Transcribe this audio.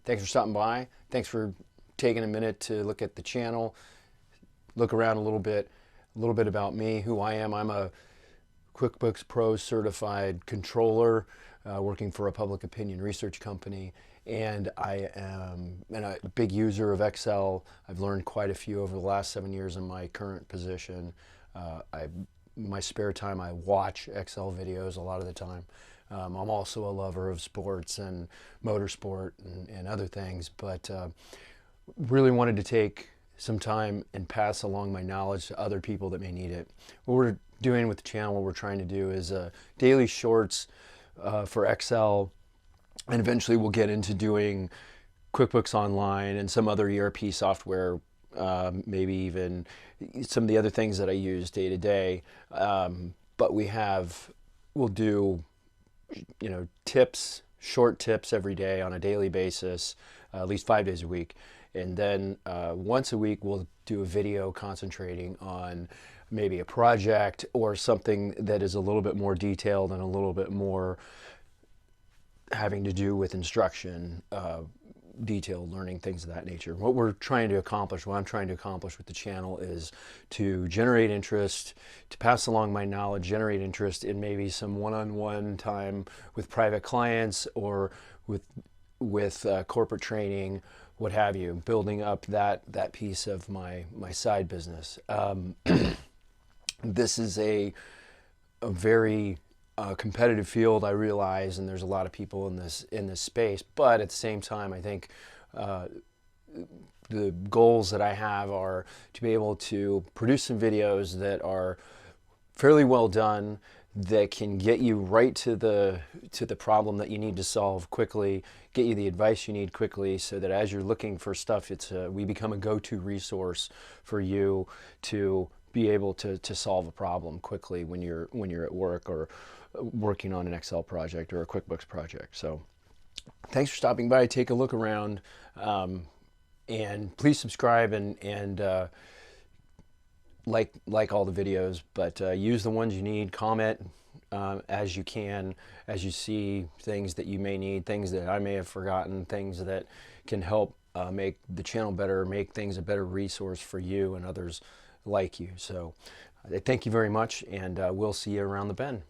Thanks for stopping by. Thanks for taking a minute to look at the channel, look around a little bit about me, who I am. I'm a QuickBooks Pro certified controller working for a public opinion research company, and I am a big user of Excel. I've learned quite a few over the last 7 years in my current position. In my spare time, I watch Excel videos a lot of the time. I'm also a lover of sports and motorsport and other things, but really wanted to take some time and pass along my knowledge to other people that may need it. What we're doing with the channel, what we're trying to do is daily shorts for Excel, and eventually we'll get into doing QuickBooks Online and some other ERP software, maybe even some of the other things that I use day to day. But we'll do, tips, short tips every day on a daily basis, at least 5 days a week. And then once a week, we'll do a video concentrating on maybe a project or something that is a little bit more detailed and a little bit more having to do with instruction, detailed learning, things of that nature. What I'm trying to accomplish with the channel is to generate interest, to pass along my knowledge, generate interest in maybe some one-on-one time with private clients or with corporate training, what have you, building up that piece of my side business. This is a very competitive field, I realize, and there's a lot of people in this space. But at the same time, I think the goals that I have are to be able to produce some videos that are fairly well done, that can get you right to the problem that you need to solve quickly, get you the advice you need quickly, so that as you're looking for stuff, we become a go-to resource for you to be able to solve a problem quickly when you're at work or working on an Excel project or a QuickBooks project. So thanks for stopping by. Take a look around, and please subscribe and like all the videos, but use the ones you need. Comment as you can, as you see things that you may need, things that I may have forgotten, things that can help make the channel better, make things a better resource for you and others like you. So thank you very much, and we'll see you around the bend.